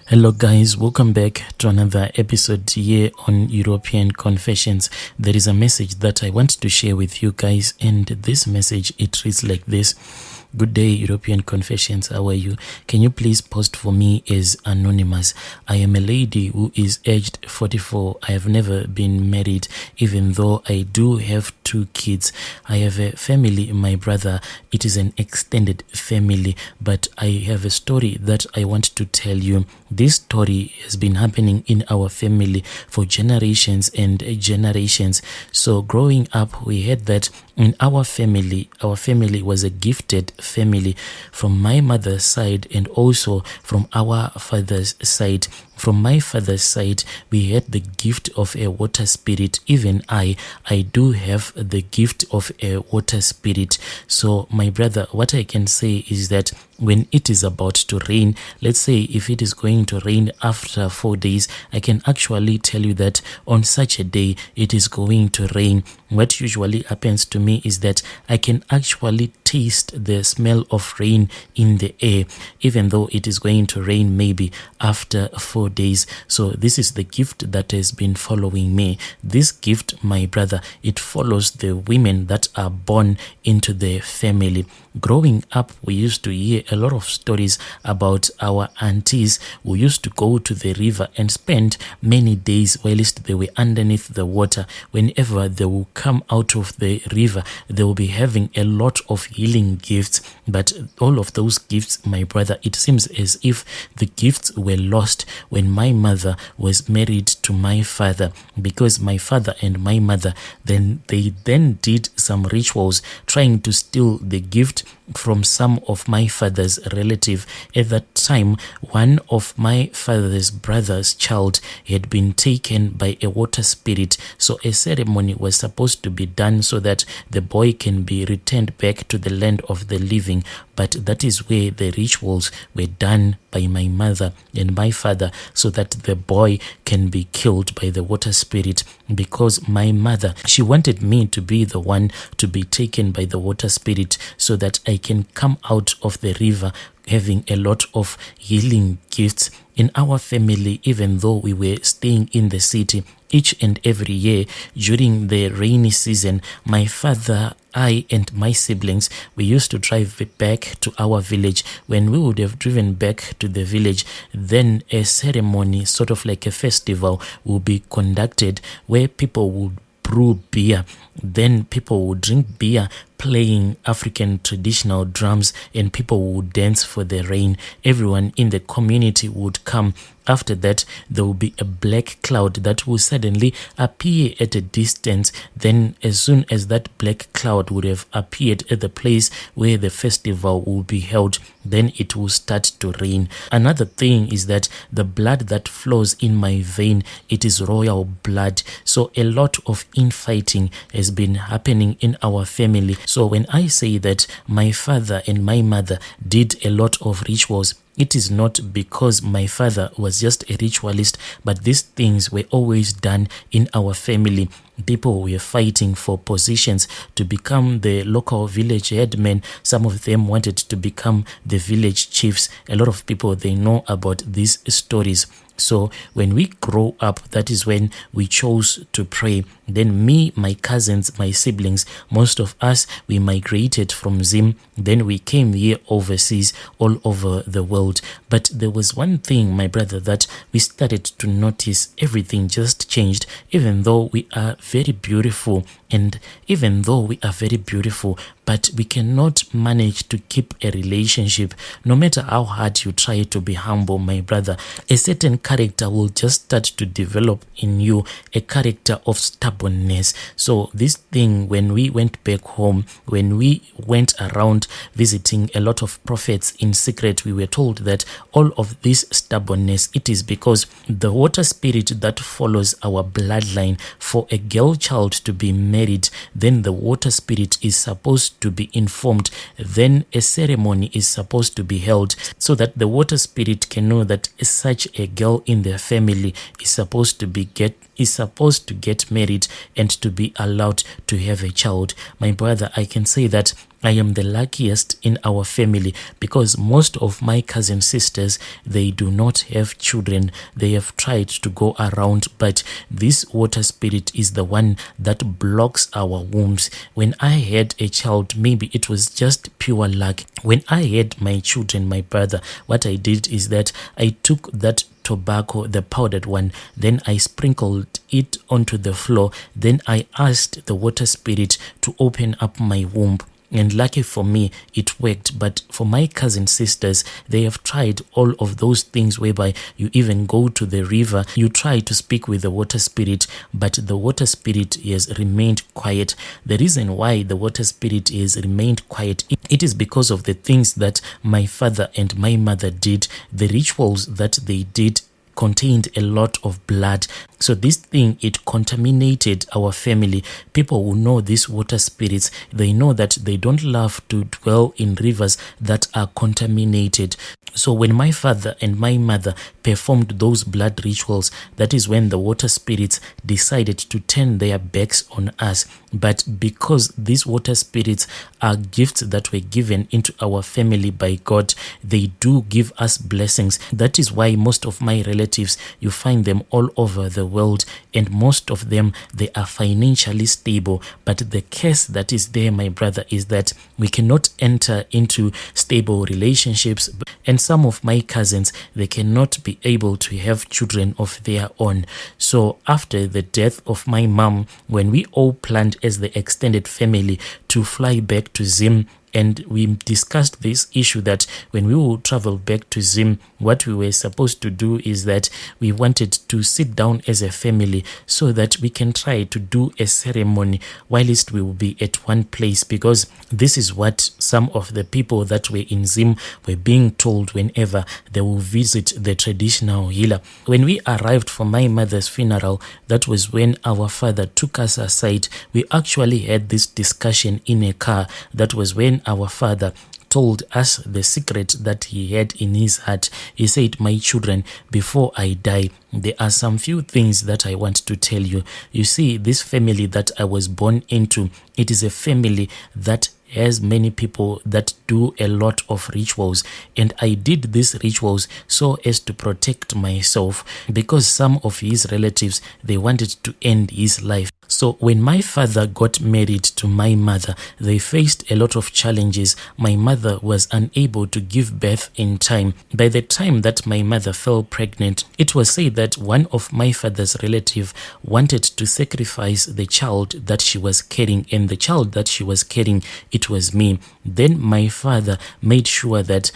Hello guys, welcome back to another episode here on European Confessions. There is a message that I want to share with you guys, and this message, it reads like this. Good day, European Confessions. How are you? Can you please post for me as anonymous? I am a lady who is aged 44. I have never been married, even though I do have 2 kids. I have a family, my brother. It is an extended family, but I have a story that I want to tell you. This story has been happening in our family for generations and generations. So growing up, we heard that in our family was a gifted family from my mother's side and also from our father's side. From my father's side, we had the gift of a water spirit. Even I do have the gift of a water spirit. So my brother, what I can say is that when it is about to rain, let's say if it is going to rain after 4 days, I can actually tell you that on such a day it is going to rain. What usually happens to me is that I can actually taste the smell of rain in the air, even though it is going to rain maybe after 4 days. So this is the gift that has been following me. This gift, my brother, it follows the women that are born into the family. Growing up, we used to hear a lot of stories about our aunties who used to go to the river and spend many days whilst they were underneath the water. Whenever they will come out of the river, they will be having a lot of healing gifts. But all of those gifts, my brother, it seems as if the gifts were lost when my mother was married to my father, because my father and my mother they then did some rituals trying to steal the gift from some of my father's relative. At that time, one of my father's brother's child had been taken by a water spirit. So a ceremony was supposed to be done so that the boy can be returned back to the land of the living. But that is where the rituals were done by my mother and my father, so that the boy can be killed by the water spirit, because my mother, she wanted me to be the one to be taken by the water spirit so that I can come out of the river having a lot of healing gifts. In our family, even though we were staying in the city, each and every year during the rainy season, my father, I and my siblings, we used to drive back to our village. When we would have driven back to the village, then a ceremony, sort of like a festival, will be conducted where people would brew beer. Then people would drink beer, playing African traditional drums, and people would dance for the rain. Everyone in the community would come. After that, there will be a black cloud that will suddenly appear at a distance. Then as soon as that black cloud would have appeared at the place where the festival will be held, then it will start to rain. Another thing is that the blood that flows in my vein, it is royal blood. So a lot of infighting has been happening in our family. So when I say that my father and my mother did a lot of rituals, it is not because my father was just a ritualist, but these things were always done in our family. People were fighting for positions to become the local village headmen. Some of them wanted to become the village chiefs. A lot of people, they know about these stories. So when we grow up, that is when we chose to pray. Then me, my cousins, my siblings, most of us, we migrated from Zim. Then we came here overseas, all over the world. But there was one thing, my brother, that we started to notice. Everything just changed. Even though we are very beautiful, and even though we are very beautiful, but we cannot manage to keep a relationship. No matter how hard you try to be humble, my brother, a certain character will just start to develop in you, a character of stubbornness. So this thing, when we went back home, when we went around visiting a lot of prophets in secret, we were told that all of this stubbornness, it is because the water spirit that follows our bloodline, for a girl child to be married, then the water spirit is supposed to be informed. Then a ceremony is supposed to be held so that the water spirit can know that such a girl in their family is supposed to get married and to be allowed to have a child. My brother, I can say that I am the luckiest in our family because most of my cousin sisters, they do not have children. They have tried to go around, but this water spirit is the one that blocks our wombs. When I had a child, maybe it was just pure luck. When I had my children, my brother, what I did is that I took that tobacco, the powdered one, then I sprinkled it onto the floor. Then I asked the water spirit to open up my womb. And lucky for me, it worked. But for my cousin sisters, they have tried all of those things whereby you even go to the river, you try to speak with the water spirit, but the water spirit has remained quiet. The reason why the water spirit has remained quiet, it is because of the things that my father and my mother did, the rituals that they did contained a lot of blood. So this thing, it contaminated our family. People who know these water spirits, they know that they don't love to dwell in rivers that are contaminated. So when my father and my mother performed those blood rituals, that is when the water spirits decided to turn their backs on us. But because these water spirits are gifts that were given into our family by God, they do give us blessings. That is why most of my relatives, you find them all over the world, and most of them, they are financially stable. But the curse that is there, my brother, is that we cannot enter into stable relationships. And some of my cousins, they cannot be able to have children of their own. So after the death of my mom, when we all planned as the extended family to fly back to Zim, and we discussed this issue that when we will travel back to Zim, what we were supposed to do is that we wanted to sit down as a family so that we can try to do a ceremony whilst we will be at one place, because this is what some of the people that were in Zim were being told whenever they will visit the traditional healer. When we arrived for my mother's funeral, that was when our father took us aside. We actually had this discussion in a car. That was when our father told us the secret that he had in his heart. He said, "My children, before I die, there are some few things that I want to tell you. You see, this family that I was born into, it is a family that has many people that do a lot of rituals, and I did these rituals so as to protect myself, because some of his relatives, they wanted to end his life. So when my father got married to my mother, they faced a lot of challenges. My mother was unable to give birth in time. By the time that my mother fell pregnant, it was said that one of my father's relatives wanted to sacrifice the child that she was carrying, and the child that she was carrying, it was me. Then my father made sure that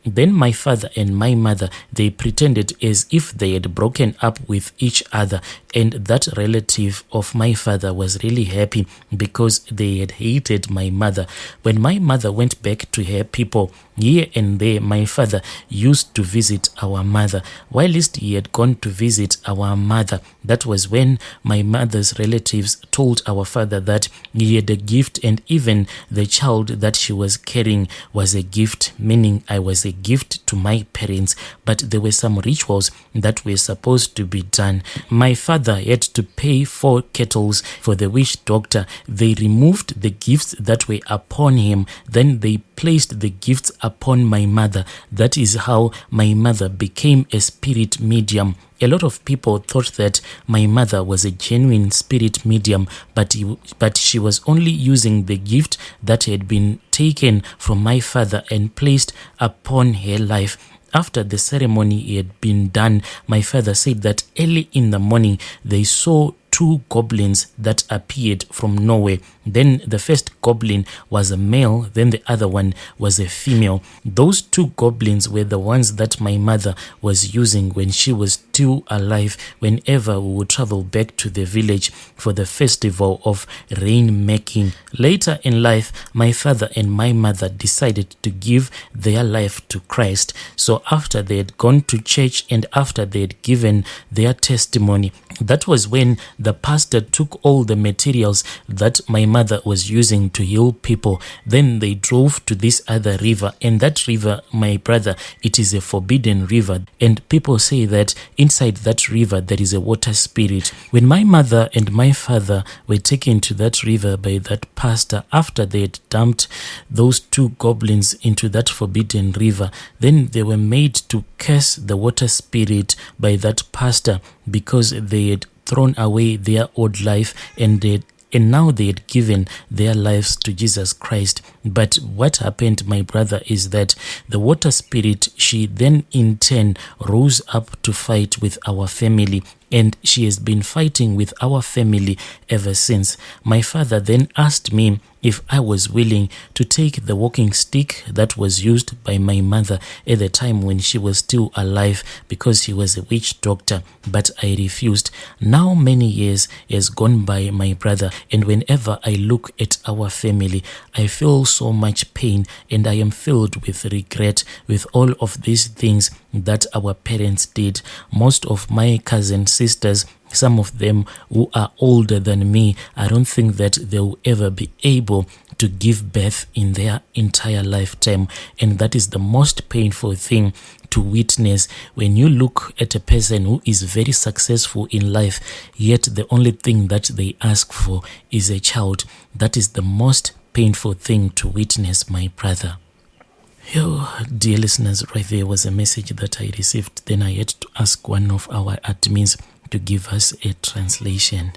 my father and my mother, they pretended as if they had broken up with each other, and that relative of my father was really happy because they had hated my mother. When my mother went back to her people, here and there, my father used to visit our mother. Whilst he had gone to visit our mother, that was when my mother's relatives told our father that he had a gift, and even the child that she was carrying was a gift, meaning I was a gift to my parents. But there were some rituals that were supposed to be done. My father had to pay 4 kettles for the witch doctor. They removed the gifts that were upon him, then they placed the gifts upon my mother. That is how my mother became a spirit medium. A lot of people thought that my mother was a genuine spirit medium, but she was only using the gift that had been taken from my father and placed upon her life. After the ceremony had been done, my father said that early in the morning they saw 2 goblins that appeared from nowhere. Then the first goblin was a male, then the other one was a female. Those 2 goblins were the ones that my mother was using when she was still alive, whenever we would travel back to the village for the festival of rain making. Later in life, my father and my mother decided to give their life to Christ. So after they had gone to church and after they had given their testimony, That was when the pastor took all the materials that my mother was using to heal people. Then they drove to this other river, and that river, my brother, it is a forbidden river. And people say that inside that river there is a water spirit. When my mother and my father were taken to that river by that pastor, after they had dumped those two goblins into that forbidden river, then they were made to curse the water spirit by that pastor, because they had thrown away their old life and now they had given their lives to Jesus Christ. But what happened, my brother, is that the water spirit, she then in turn rose up to fight with our family, and she has been fighting with our family ever since. My father then asked me if I was willing to take the walking stick that was used by my mother at the time when she was still alive, because she was a witch doctor, but I refused. Now many years has gone by, my brother, and whenever I look at our family, I feel so much pain, and I am filled with regret with all of these things that our parents did. Most of my cousin sisters, some of them who are older than me, I don't think that they will ever be able to give birth in their entire lifetime. And that is the most painful thing to witness, when you look at a person who is very successful in life, yet the only thing that they ask for is a child. That is the most painful thing to witness, my brother. Yo, dear listeners, right there was a message that I received. Then I had to ask one of our admins to give us a translation.